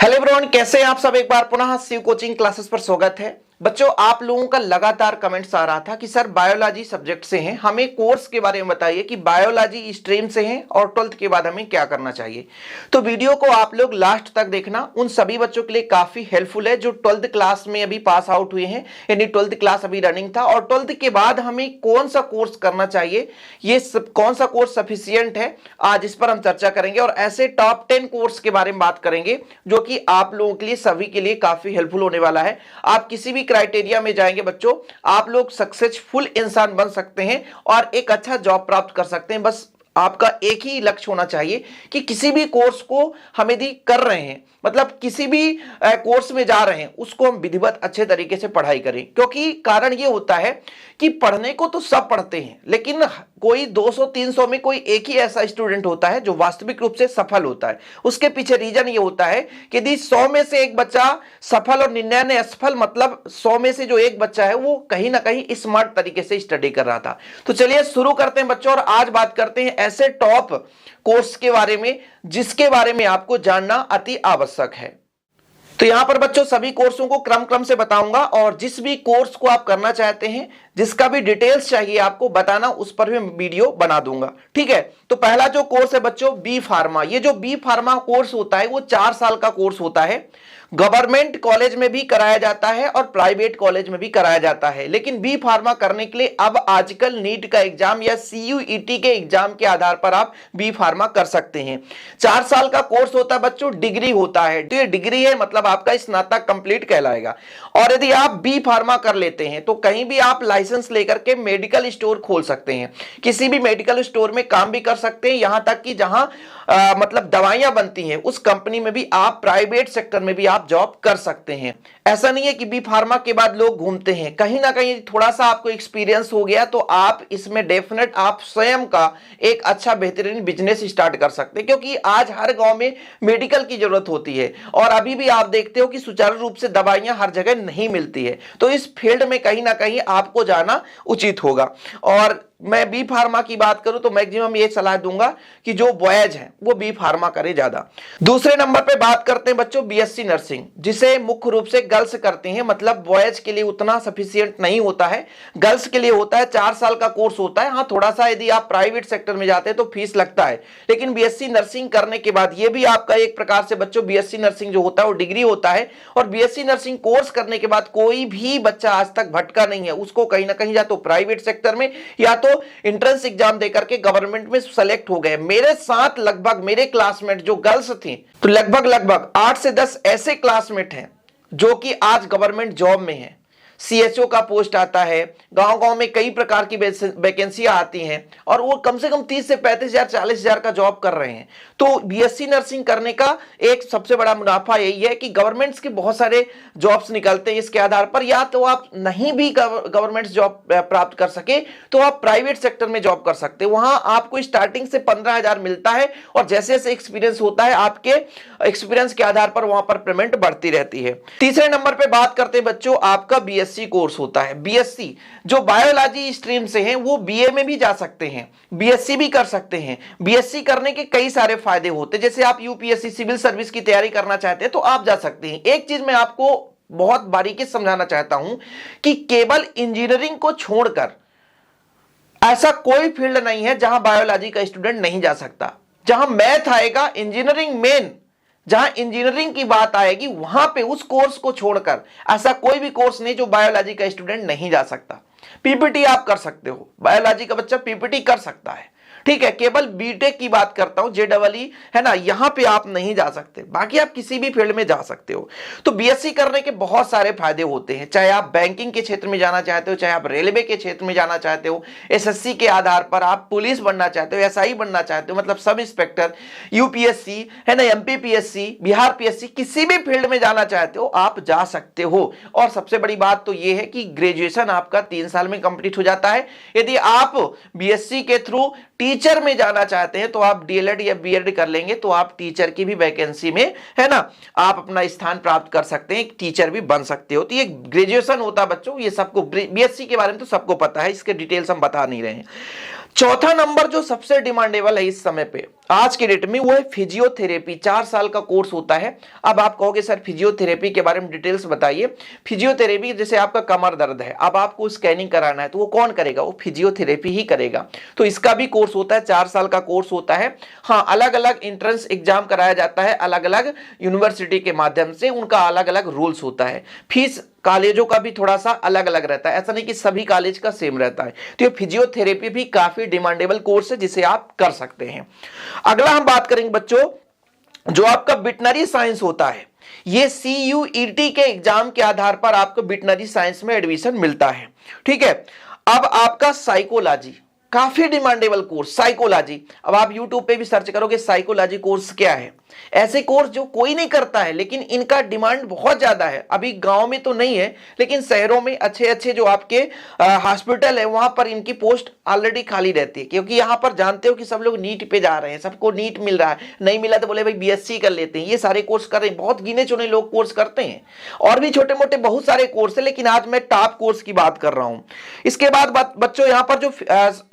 Hello everyone, कैसे हैं आप सब। एक बार पुनः शिव कोचिंग क्लासेस पर स्वागत है। बच्चों, आप लोगों का लगातार कमेंट्स आ रहा था कि सर बायोलॉजी सब्जेक्ट से हैं, हमें कोर्स के बारे में बताइए कि बायोलॉजी स्ट्रीम से हैं और 12th के बाद हमें क्या करना चाहिए। तो वीडियो को आप लोग लास्ट तक देखना, उन सभी बच्चों के लिए काफी हेल्पफुल है जो 12th क्लास में अभी पास आउट हुए हैं, यानी 12th क्लास अभी रनिंग था और 12th के बाद हमें कौन सा कोर्स करना चाहिए, ये कौन सा कोर्स सफिशियंट है, आज इस पर हम चर्चा करेंगे और ऐसे टॉप 10 कोर्स के बारे में बात करेंगे जो कि आप लोगों के लिए सभी के लिए काफी हेल्पफुल होने वाला है। आप किसी भी क्राइटेरिया में जाएंगे बच्चों, आप लोग सक्सेसफुल इंसान बन सकते हैं और एक अच्छा जॉब प्राप्त कर सकते हैं। बस आपका एक ही लक्ष्य होना चाहिए कि किसी भी कोर्स को हम यदि कर रहे हैं, मतलब किसी भी कोर्स में जा रहे हैं, उसको हम विधिवत अच्छे तरीके से पढ़ाई करें। क्योंकि कारण ये होता है कि पढ़ने को तो सब पढ़ते हैं, लेकिन कोई 200-300 में कोई एक ही ऐसा स्टूडेंट होता है जो वास्तविक रूप से सफल होता है। उसके पीछे रीजन ये होता है कि यदि 100 में से एक बच्चा सफल और 99 असफल, मतलब 100 में से जो एक बच्चा है वो कहीं ना कहीं स्मार्ट तरीके से स्टडी कर रहा था। तो चलिए शुरू करते हैं बच्चों, और आज बात करते हैं ऐसे टॉप कोर्स के बारे में जिसके बारे में आपको जानना अति आवश्यक है। तो यहां पर बच्चों सभी कोर्सों को क्रम से बताऊंगा और जिस भी कोर्स को आप करना चाहते हैं, जिसका भी डिटेल्स चाहिए आपको बताना, उस पर भी वीडियो बना दूंगा। ठीक है, तो पहला जो कोर्स है बच्चों बी फार्मा। ये जो बी फार्मा कोर्स होता है वो 4 साल का कोर्स होता है। गवर्नमेंट कॉलेज में भी कराया जाता है और प्राइवेट कॉलेज में भी कराया जाता है, लेकिन बी फार्मा करने के लिए अब आजकल नीट का एग्जाम या CUET के एग्जाम के आधार पर आप बी फार्मा कर सकते हैं। 4 साल का कोर्स होता है बच्चों, डिग्री होता है। तो ये डिग्री है, मतलब आपका स्नातक कंप्लीट कहलाएगा। और यदि आप बी फार्मा कर लेते हैं तो कहीं भी आप लाइसेंस लेकर के मेडिकल स्टोर खोल सकते हैं, किसी भी मेडिकल स्टोर में काम भी कर सकते हैं, यहां तक कि जहां मतलब दवाइयां बनती हैं उस कंपनी में भी आप, प्राइवेट सेक्टर में भी आप जॉब कर सकते हैं। ऐसा नहीं है कि बी फार्मा के बाद लोग घूमते हैं, कहीं ना कहीं थोड़ा सा आपको एक्सपीरियंस हो गया तो आप इसमें डेफिनेट आप स्वयं का एक अच्छा बेहतरीन बिजनेस स्टार्ट कर सकते हैं। क्योंकि आज हर गांव में मेडिकल की जरूरत होती है और अभी भी आप देखते हो कि सुचारू रूप से दवाइयां हर जगह नहीं मिलती है, तो इस फील्ड में कहीं ना कहीं आपको जाना उचित होगा। और मैं बी फार्मा की बात करूं तो मैक्सिमम ये सलाह दूंगा कि जो बॉयज हैं वो बी फार्मा करे ज्यादा। दूसरे नंबर पे बात करते हैं बच्चों BSc नर्सिंग, जिसे मुख्य रूप से गर्ल्स करते हैं, मतलब बॉयज के लिए उतना सफिशिएंट नहीं होता है, गर्ल्स के लिए होता है। 4 साल का कोर्स होता है। हाँ, थोड़ा सा यदि आप प्राइवेट सेक्टर में जाते हैं तो फीस लगता है, लेकिन BSc नर्सिंग करने के बाद ये भी आपका एक प्रकार से बच्चों BSc नर्सिंग जो होता है वो डिग्री होता है। और BSc नर्सिंग कोर्स करने के बाद कोई भी बच्चा आज तक भटका नहीं है, उसको कहीं ना कहीं या तो प्राइवेट सेक्टर में या तो एंट्रेंस एग्जाम देकर के गवर्नमेंट में सेलेक्ट हो गए। मेरे साथ लगभग मेरे क्लासमेट जो गर्ल्स थी तो लगभग 8 से 10 ऐसे क्लासमेट हैं जो कि आज गवर्नमेंट जॉब में हैं। CHO का पोस्ट आता है, गांव-गांव में कई प्रकार की वैकेंसियां आती हैं और वो कम से कम 30 से 35,000 40,000 का जॉब कर रहे हैं। तो BSc नर्सिंग करने का एक सबसे बड़ा मुनाफा यही है कि गवर्नमेंट्स के बहुत सारे जॉब्स निकलते हैं इसके आधार पर, या तो आप नहीं भी गवर्नमेंट जॉब प्राप्त कर सके तो आप प्राइवेट सेक्टर में जॉब कर सकते हैं। वहां आपको स्टार्टिंग से 15,000 मिलता है और जैसे जैसे एक्सपीरियंस होता है आपके एक्सपीरियंस के आधार पर वहां पर पेमेंट बढ़ती रहती है। तीसरे नंबर पर बात करते हैं बच्चों आपका BSc कोर्स होता है। BSc जो बायोलॉजी स्ट्रीम से हैं वो BA में भी जा सकते हैं, BSc भी कर सकते हैं। BSc करने के कई सारे फायदे होते हैं, जैसे आप UPSC सिविल सर्विस की तैयारी करना चाहते हैं तो आप जा सकते हैं। एक चीज मैं आपको बहुत बारीकी से समझाना चाहता हूं कि केवल इंजीनियरिंग को छोड़कर ऐसा कोई फील्ड नहीं है जहां बायोलॉजी का स्टूडेंट नहीं जा सकता। जहां मैथ आएगा, इंजीनियरिंग मेन, जहां इंजीनियरिंग की बात आएगी वहां पे उस कोर्स को छोड़कर ऐसा कोई भी कोर्स नहीं जो बायोलॉजी का स्टूडेंट नहीं जा सकता। PPT आप कर सकते हो, बायोलॉजी का बच्चा PPT कर सकता है। ठीक है, केवल बीटेक की बात करता हूं, JEE है ना, यहां पे आप नहीं जा सकते, बाकी आप किसी भी फील्ड में जा सकते हो। तो BSc करने के बहुत सारे फायदे होते हैं, चाहे आप बैंकिंग के क्षेत्र में जाना चाहते हो, चाहे आप रेलवे के क्षेत्र में जाना चाहते हो, SSC के आधार पर आप पुलिस बनना चाहते हो, SI बनना चाहते हो, मतलब सब इंस्पेक्टर, UPSC है ना, MPPSC, बिहार PSC, किसी भी फील्ड में जाना चाहते हो आप जा सकते हो। और सबसे बड़ी बात तो यह है कि ग्रेजुएशन आपका 3 साल में कंप्लीट हो जाता है। यदि आप BSc के थ्रू टीचर में जाना चाहते हैं तो आप DLED या BEd कर लेंगे तो आप टीचर की भी वैकेंसी में, है ना, आप अपना स्थान प्राप्त कर सकते हैं, टीचर भी बन सकते हो। तो ये ग्रेजुएशन होता है बच्चों, ये सबको BSc के बारे में तो सबको पता है, इसके डिटेल्स हम बता नहीं रहे हैं। चौथा नंबर जो सबसे डिमांडेबल है इस समय पे आज के डेट में वो है फिजियोथेरेपी। 4 साल का कोर्स होता है। अब आप कहोगे सर फिजियोथेरेपी के बारे में डिटेल्स बताइए। फिजियोथेरेपी जैसे आपका कमर दर्द है, अब आपको स्कैनिंग कराना है तो वो कौन करेगा? वो फिजियोथेरेपी ही करेगा। तो इसका भी कोर्स होता है, 4 साल का कोर्स होता है। हाँ, अलग अलग एंट्रेंस एग्जाम कराया जाता है, अलग अलग यूनिवर्सिटी के माध्यम से, उनका अलग अलग रूल्स होता है। फीस कॉलेजों का भी थोड़ा सा अलग अलग रहता है, ऐसा नहीं कि सभी कॉलेज का सेम रहता है। तो ये फिजियोथेरेपी भी काफी डिमांडेबल कोर्स है जिसे आप कर सकते हैं। अगला हम बात करेंगे बच्चों, जो आपका वेटनरी साइंस होता है, ये CUET के एग्जाम के आधार पर आपको वेटनरी साइंस में एडमिशन मिलता है। ठीक है। अब आपका साइकोलॉजी, काफी डिमांडेबल कोर्स साइकोलॉजी। अब आप YouTube पे भी सर्च करोगे साइकोलॉजी कोर्स क्या है, ऐसे कोर्स जो कोई नहीं करता है, लेकिन इनका डिमांड बहुत ज्यादा है। अभी गांव में तो नहीं है, लेकिन शहरों में अच्छे अच्छे जो आपके हॉस्पिटल है वहां पर इनकी पोस्ट ऑलरेडी खाली रहती है, क्योंकि यहां पर जानते हो कि सब लोग नीट पे जा रहे हैं, सबको नीट मिल रहा है, नहीं मिला तो बोले भाई BSc कर लेते हैं। ये सारे कोर्स कर रहे हैं, बहुत गिने चुने लोग कोर्स करते हैं, और भी छोटे मोटे बहुत सारे कोर्स है, लेकिन आज मैं टॉप कोर्स की बात कर रहा हूं। इसके बाद बच्चों यहाँ पर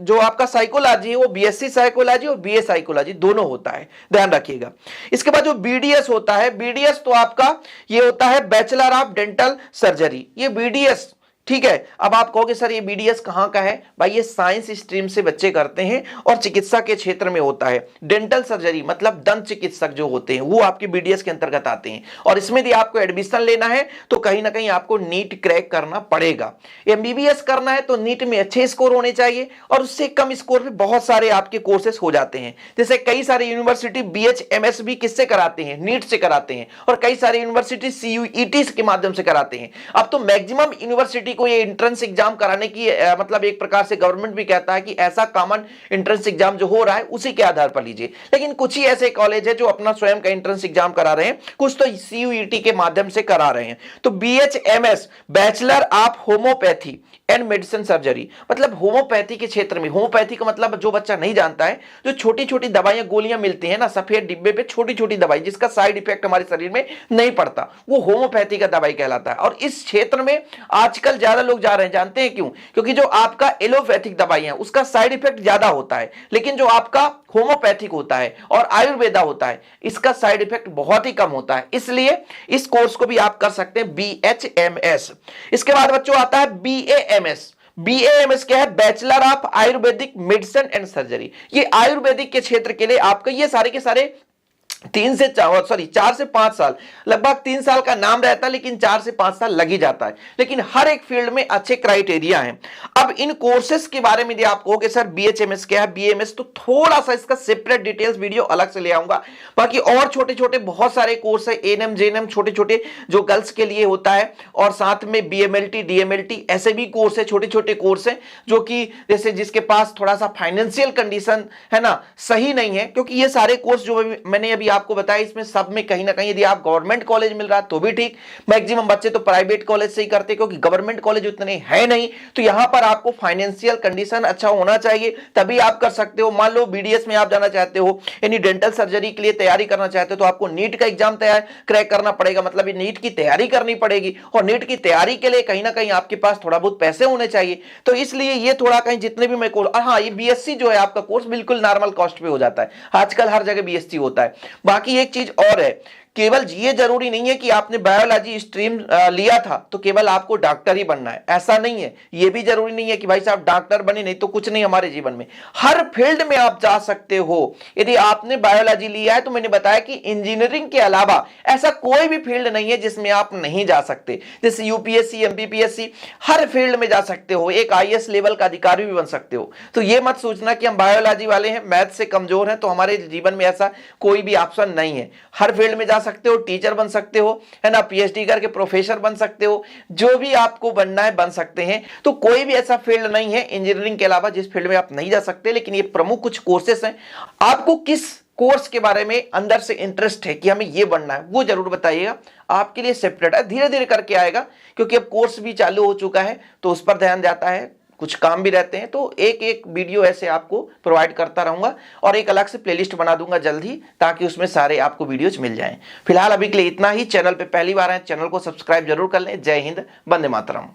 जो आपका साइकोलॉजी है वो BSc साइकोलॉजी और BA साइकोलॉजी दोनों होता है, ध्यान रखिएगा। इसके बाद जो BDS होता है, BDS तो आपका ये होता है बैचलर ऑफ डेंटल सर्जरी, ये BDS। ठीक है। अब आप कहोगे सर ये BDS कहां का है? भाई ये साइंस स्ट्रीम से बच्चे करते हैं और चिकित्सा के क्षेत्र में होता है। डेंटल सर्जरी मतलब दंत चिकित्सक जो होते हैं वो आपके BDS के अंतर्गत आते हैं, और इसमें यदि आपको एडमिशन लेना है तो कहीं ना कहीं आपको नीट क्रैक करना पड़ेगा। MBBS करना है तो नीट में अच्छे स्कोर होने चाहिए, और उससे कम स्कोर पे बहुत सारे आपके कोर्सेस हो जाते हैं। जैसे कई सारे यूनिवर्सिटी BHMS भी किससे कराते हैं? नीट से कराते हैं, और कई सारे यूनिवर्सिटी CUET के माध्यम से कराते हैं। अब तो मैक्सिमम यूनिवर्सिटी को ये एंट्रेंस एग्जाम कराने की मतलब एक प्रकार से गवर्नमेंट भी कहता है कि ऐसा कॉमन एंट्रेंस एग्जाम जो हो रहा है उसी के आधार पर लीजिए। लेकिन कुछ ही ऐसे कॉलेज है जो अपना स्वयं का एंट्रेंस एग्जाम करा रहे हैं, कुछ तो CUET के माध्यम से करा रहे हैं। तो BHMS bachelor of homeopathy and medicine surgery, मतलब होम्योपैथी के क्षेत्र में। होम्योपैथी का मतलब जो बच्चा नहीं जानता है, जो छोटी छोटी दवाइयां गोलियां मिलती हैं ना सफेद डिब्बे पे, छोटी छोटी दवाई जिसका साइड इफेक्ट हमारे शरीर में नहीं पड़ता, वो होम्योपैथी का दवाई कहलाता है। और इस क्षेत्र में आजकल ज्यादा लोग जा रहे हैं, जानते हैं क्यों? क्योंकि जो आपका एलोपैथिक दवाइयां उसका साइड इफेक्ट ज्यादा होता है, लेकिन जो आपका होम्योपैथिक होता है और आयुर्वेदा होता है इसका साइड इफेक्ट बहुत ही कम होता है। इसलिए इस कोर्स को भी आप कर सकते हैं BHMS। इसके बाद बच्चों आता है BAMS। BAMS क्या है? Bachelor of Ayurvedic medicine and surgery. ये आयुर्वेदिक के क्षेत्र के लिए आपका ये सारे के सारे 4 से 5 साल, लगभग 3 साल का नाम रहता है, लेकिन 4 से 5 साल लग ही जाता है। लेकिन हर एक फील्ड में अच्छे क्राइटेरिया हैं। अब इन कोर्सेज के बारे में यदि आप कहोगे सर BHMS क्या है, BAMS, तो थोड़ा सा इसका सेपरेट डिटेल्स वीडियो अलग से ले आऊंगा। बाकी और छोटे छोटे बहुत सारे कोर्स है, ANM JNM छोटे छोटे जो गर्ल्स के लिए होता है, और साथ में BMLT DMLT ऐसे भी कोर्स है, छोटे छोटे कोर्स है, जो कि जैसे जिसके पास थोड़ा सा फाइनेंशियल कंडीशन है ना सही नहीं है, क्योंकि ये सारे कोर्स जो मैंने अभी आपको बताया इसमें सब में कहीं ना कहीं यदि आप गवर्नमेंट कॉलेज मिल रहा है तो भी ठीक, मैक्सिमम बच्चे तो प्राइवेट कॉलेज से ही करते, क्योंकि गवर्नमेंट कॉलेज उतने है नहीं। तो यहां पर आपको फाइनेंशियल कंडीशन अच्छा होना चाहिए, तभी आप कर सकते हो। मान लो BDS में आप जाना चाहते हो, यानी डेंटल सर्जरी के लिए तैयारी करना चाहते हो, तो आपको नीट का एग्जाम क्रैक करना पड़ेगा, मतलब ये नीट की तैयारी करनी पड़ेगी, और नीट की तैयारी के लिए कहीं ना कहीं आपके पास थोड़ा बहुत पैसे होने चाहिए। तो इसलिए ये थोड़ा कहीं जितने भी मैं कोर्स, हाँ ये BSc जो है आपका कोर्स बिल्कुल नॉर्मल कॉस्ट पे हो जाता है, आजकल हर जगह BSc होता है। बाकी एक चीज और है, केवल ये जरूरी नहीं है कि आपने बायोलॉजी स्ट्रीम लिया था तो केवल आपको डॉक्टर ही बनना है, ऐसा नहीं है। ये भी जरूरी नहीं है कि भाई साहब डॉक्टर बने नहीं तो कुछ नहीं हमारे जीवन में, हर फील्ड में आप जा सकते हो। यदि आपने बायोलॉजी लिया है तो मैंने बताया कि इंजीनियरिंग के अलावा ऐसा कोई भी फील्ड नहीं है जिसमें आप नहीं जा सकते। जैसे UPSC MPPSC हर फील्ड में जा सकते हो, एक IAS लेवल का अधिकारी भी बन सकते हो। तो ये मत सोचना कि हम बायोलॉजी वाले हैं, मैथ से कमजोर हैं, तो हमारे जीवन में ऐसा कोई भी ऑप्शन नहीं है। हर फील्ड में जा सकते हो, टीचर बन सकते हो, है ना, PhD करके प्रोफेसर बन सकते हो, जो भी आपको बनना है बन सकते हैं। तो कोई भी ऐसा फील्ड नहीं है इंजीनियरिंग के अलावा जिस फील्ड में आप नहीं जा सकते। लेकिन ये प्रमुख कुछ कोर्सेस हैं, आपको किस कोर्स के बारे में अंदर से इंटरेस्ट है कि हमें ये बनना है वो जरूर बताइएगा, आपके लिए सेपरेट है, धीरे धीरे करके आएगा, क्योंकि अब कोर्स भी चालू हो चुका है तो उस पर ध्यान जाता है, कुछ काम भी रहते हैं। तो एक एक वीडियो ऐसे आपको प्रोवाइड करता रहूंगा, और एक अलग से प्लेलिस्ट बना दूंगा जल्द ही, ताकि उसमें सारे आपको वीडियोज मिल जाएं। फिलहाल अभी के लिए इतना ही। चैनल पे पहली बार आए, चैनल को सब्सक्राइब जरूर कर लें। जय हिंद, वंदे मातरम।